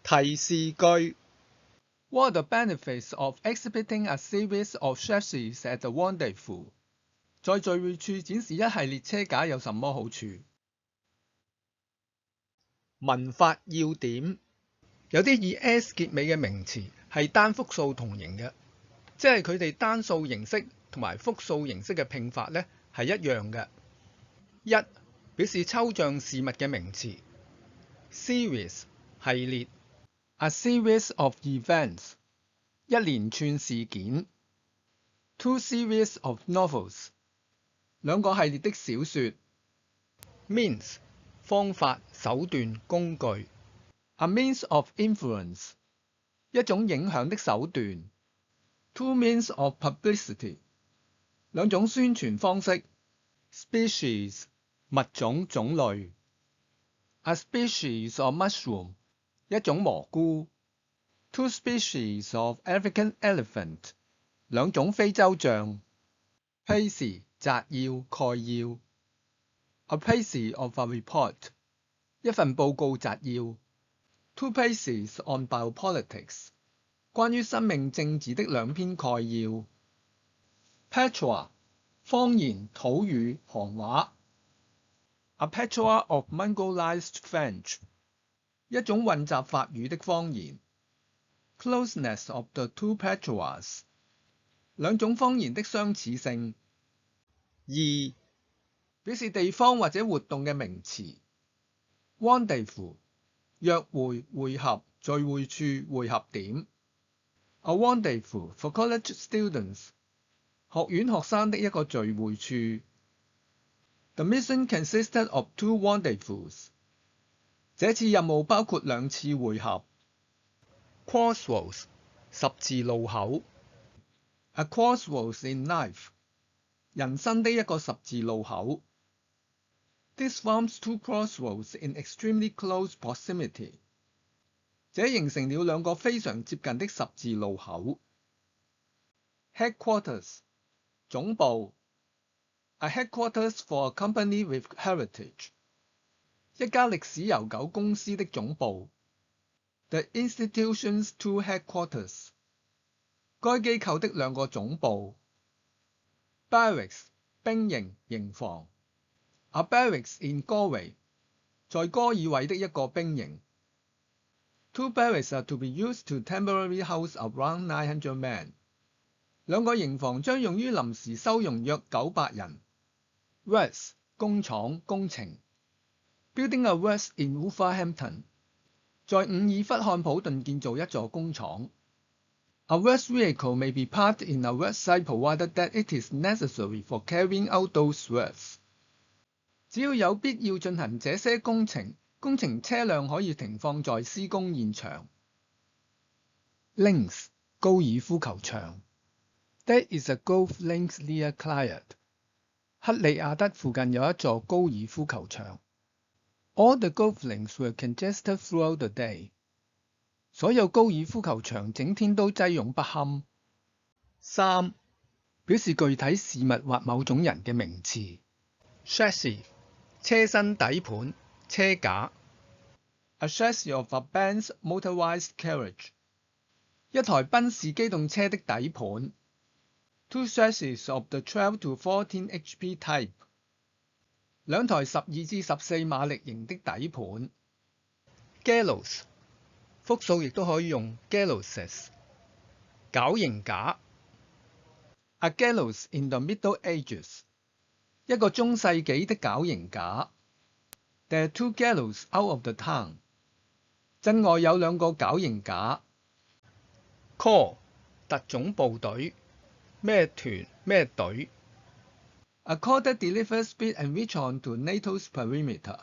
提示句 What are the benefits of exhibiting a series of chassis at the rendezvous？ 在聚會處展示一系列車架有什麼好處？文法要點，有啲以 s 結尾嘅名詞係單複數同形嘅，即係佢哋單數形式同埋複數形式嘅拼法呢係一樣嘅。一、表示抽象事物嘅名詞 ，series 系列 ，a series of events 一連串事件 ，two series of novels 兩個系列的小說 ，means 方法、手段、工具 ，a means of influence 一種影響的手段 ，two means of publicity 兩種宣傳方式 ，species 物種種類 ，a species of mushroom 一種蘑菇 ，two species of African elephant 兩種非洲象 ，pages 摘要概要 ，a page of a report 一份報告摘要 ，two pages on biopolitics 關於生命政治的兩篇概要 ，patois 方言土語行話 ，a patois of Mongolized French 一種混雜法語的方言 ，closeness of the two patois 兩種方言的相似性。二、表示地方或者活動嘅名詞 ，rendezvous 約會、會合、聚會處、會合點 ，a rendezvous for college students 學院學生的一個聚會處。The mission consisted of two rendezvous 這次任務包括兩次會合。crossroads 十字路口 ，a crossroads in life 人生的一個十字路口。This forms two crossroads in extremely close proximity 這形成了兩個非常接近的十字路口。Headquarters 總部 ，a headquarters for a company with heritage 一家歷史悠久公司的總部。The institution's two headquarters 該機構的兩個總部。Barracks 兵營營房 ，a barracks in Galway 在戈爾韋的一個兵營。Two barracks are to be used to temporarily house around 900 men 兩個營房將用於臨時收容約900人。Works 工廠工程 ，building a works in Wolverhampton 在伍爾弗漢普頓建造一座工廠。A works vehicle may be parked in a work site provided that it is necessary for carrying out those works 只要有必要進行這些工程，工程車輛可以停放在施工現場。Links 高爾夫球場 There is a golf links near Clyde 克利亞德附近有一座高爾夫球場。All the golf links were congested throughout the day 所有高爾夫球場整天都擠擁不堪。三、表示具體事物或某種人嘅名詞 chassis 車身底盤、車架。A chassis of a Benz motorized carriage 一台賓士機動車的底盤。Two chassis of the 12 to 14 HP type 兩台12至14馬力型的底盤。gallows 複數亦都可以用 gallowses 絞刑架。A gallows in the Middle Ages 一個中世紀的絞刑架。There are two gallows out of the town 鎮外有兩個絞刑架。corps 特種部隊，咩團咩隊。A corps that delivers speed and reach on to NATO's perimeter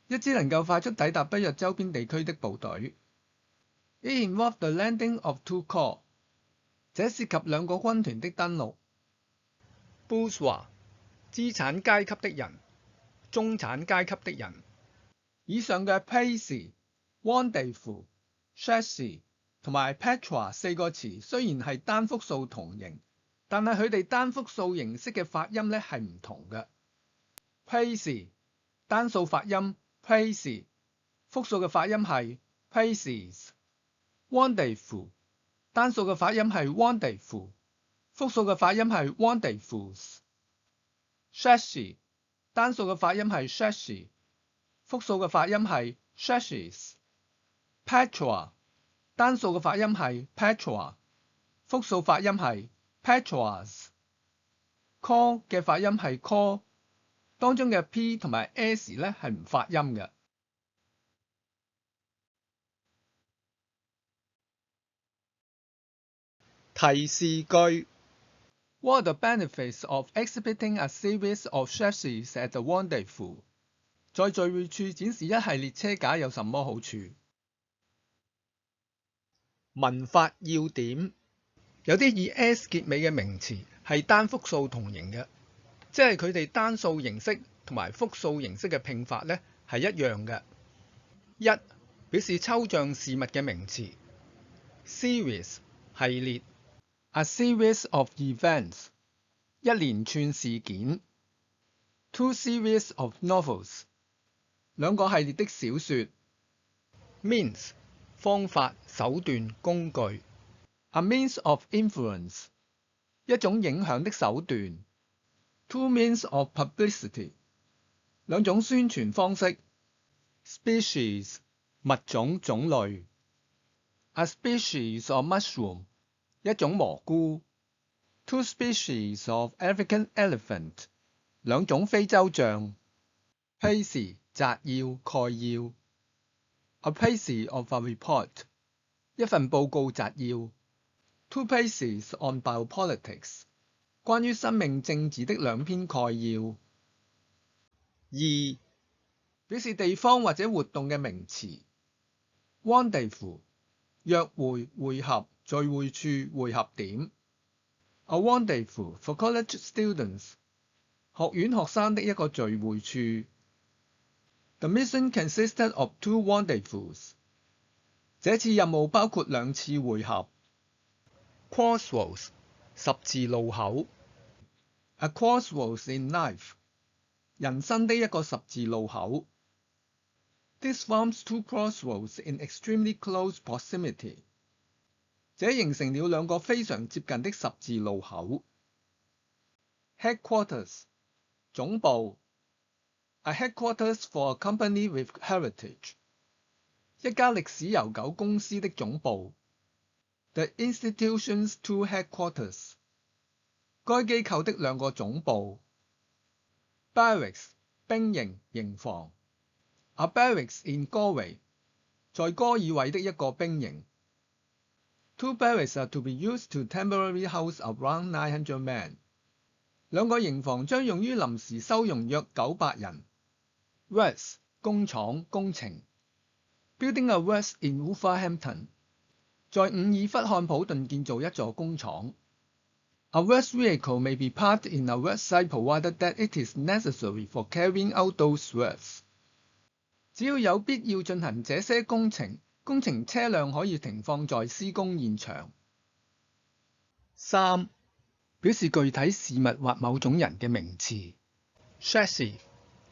一支能夠快速抵達北約周邊地區的部隊。It involved the landing of two corps 這涉及兩個軍團的登陸。bourgeois 資產階級的人，中產階級的人。以上嘅 pace、rendezvous、chassis 同埋 patois 四個詞雖然係單複數同形，但係佢哋單複數形式嘅發音咧係唔同嘅。pace 單數發音 pace，複數嘅發音係 places。wonderful，單數嘅發音係 wonderful， 複數嘅發音係 wonderfuls。shishy，單數嘅發音係 shishy， 複數嘅發音係 shishes。petrol， 單數嘅發音係 petrol， 複數發音係 petrols。call 嘅發音係 call， 當中嘅 p 同埋 s 咧係唔發音嘅。提示句 What are the benefits of exhibiting a series of chassis at the rendezvous？ 在聚會處展示一系列車架有什麼好處？文法要點，有啲以 s 結尾嘅名詞係單複數同形嘅，即係佢哋單數形式同埋複數形式嘅拼法咧係一樣嘅。一、表示抽象事物嘅名詞 ，series 系列 A series of events， 一連串事件。Two series of novels， 兩個系列的小說。means 方法、手段、工具。A means of influence， 一種影響的手段。Two means of publicity， 兩種宣傳方式。Species， 物種、種類。A species of mushroom， 一種蘑菇。Two species of African elephant， 兩種非洲象。Pages， 摘要、概要。A page of a report， 一份報告摘要。Two pages on biopolitics， 關於生命政治的兩篇概要。二、表示地方或者活動嘅名詞。rendezvous， 約會、會合、聚會處、會合點。A rendezvous for college students， 學院學生的一個聚會處。The mission consisted of two rendezvous， 這次任務包括兩次會合。crossroads 十字路口。A crossroads in life， 人生的一個十字路口。This forms two crossroads in extremely close proximity， 這形成了兩個非常接近的十字路口。Headquarters， 總部。A headquarters for a company with heritage， 一家歷史悠久公司的總部。The institution's two headquarters， 該機構的兩個總部。Barracks， 兵營、營房。A barracks in Galway， 在戈爾韋的一個兵營。Two barracks are to be used to temporarily house around 900 men， 兩個營房將用於臨時收容約900人。Works， 工廠、工程。Building a works in Wolverhampton， 在伍爾弗漢普頓建造一座工廠。A works vehicle may be parked in a work site provided that it is necessary for carrying out those works。 只要有必要進行這些工程，工程車輛可以停放在施工現場。三、表示具體事物或某種人嘅名詞。chassis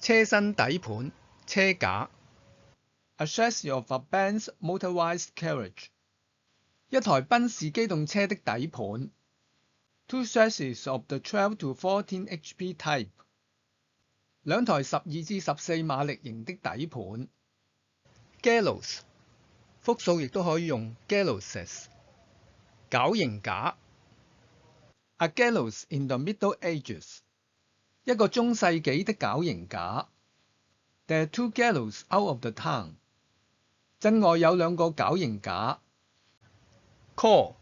車身底盤、車架。A chassis of a Benz motorized carriage， 一台賓士機動車的底盤。Two chassis of the 12 to 14 HP type， 兩台12至14馬力型的底盤。gallows 複數亦都可以用 gallowses。絞刑架。A gallows in the Middle Ages， 一個中世紀的絞刑架。There are two gallows out of the town， 鎮外有兩個絞刑架。corps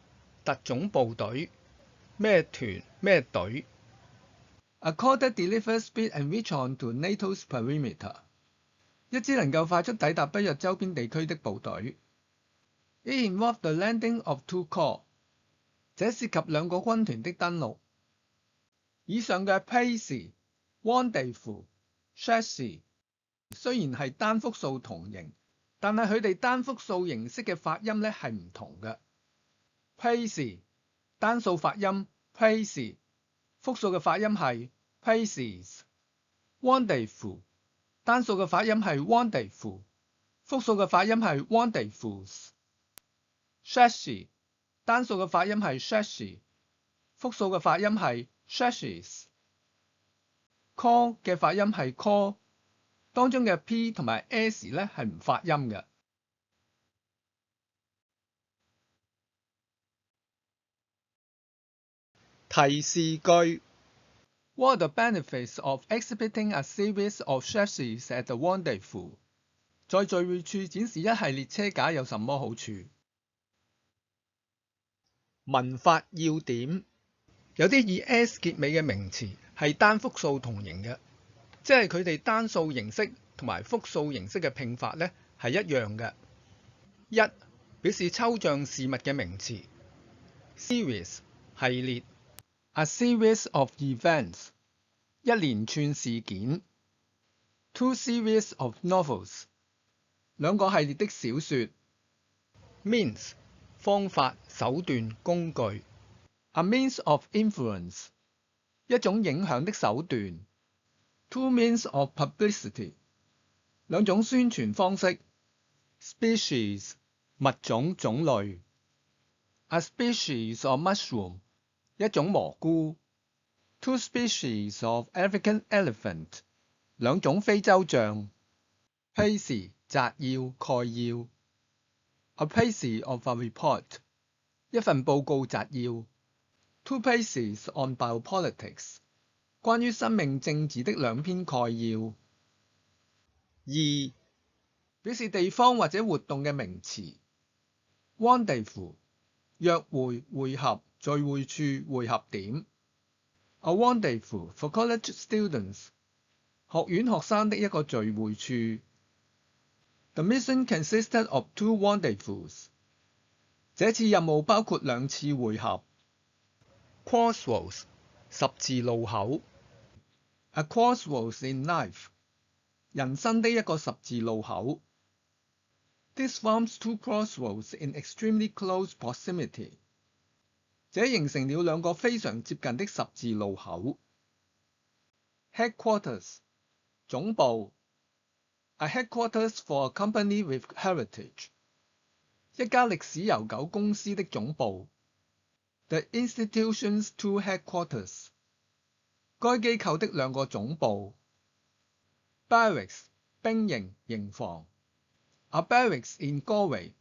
特種部隊，咩團咩隊。A corps that delivers speed and reach on to NATO's perimeter， 一支能夠快速抵達北約周邊地區的部隊。It involved the landing of two corps， 這涉及兩個軍團的登陸。以上嘅 pace、rendezvous、chassis 雖然係單複數同形，但係佢哋單複數形式嘅發音咧係唔同嘅。pace 單數發音 pace， 複數嘅發音係 paces。rendezvous 單數嘅發音係 rendezvous，複數嘅發音係 wonderfuls。Shashi 單數嘅發音係 shashi， 複數嘅發音係 shashis。Call 嘅發音係 call， 當中嘅 p 同埋 s 咧係唔發音嘅。提示句 ：What are the benefits of exhibiting a series of chassis at the rendezvous？ 在聚會處展示一系列車架有什麼好處？文法要點：有啲以 s 結尾嘅名詞係單複數同形嘅，即係佢哋單數形式同埋複數形式嘅拼法咧係一樣嘅。一、表示抽象事物嘅名詞 ，series 系列 ，a series of events 一連串事件 ，two series of novels 兩個系列的小說 ，means 方法、手段、工具 ，a means of influence 一種影響的手段 ，two means of publicity 兩種宣傳方式 ，species 物種、種類 ，a species of mushroom 一種蘑菇 ，two species of African elephant 兩種非洲象 ，pages 摘要、概要 ，a page of a report 一份報告摘要 ，two pages on biopolitics 關於生命政治的兩篇概要。二、表示地方或者活動嘅名詞 rendezvous 約會、會合、聚會處、會合點 ，a rendezvous for college students 學院學生的一個聚會處。The mission consisted of two rendezvous 這次任務包括兩次會合。Crossroads 十字路口 ，a crossroads in life 人生的一個十字路口。This forms two crossroads in extremely close proximity 這形成了兩個非常接近的十字路口。Headquarters 總部 ，a headquarters for a company with heritage 一家歷史悠久公司的總部。The institution's two headquarters 該機構的兩個總部。Barracks 兵營、營房 ，a barracks in Galway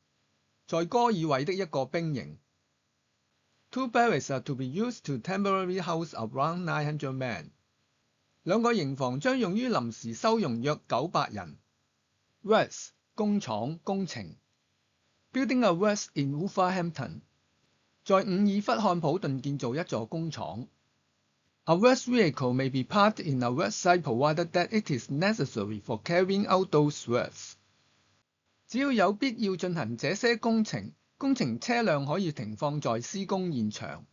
在戈爾韋的一個兵營。Two barracks are to be used to temporarily house around 900 men 兩個營房將用於臨時收容約900人。Works 工廠、工程 ，building a works in Wolverhampton 在伍爾弗漢普頓建造一座工廠。A works vehicle may be parked in a work site provided that it is necessary for carrying out those works 只要有必要進行這些工程，工程車輛可以停放在施工現場。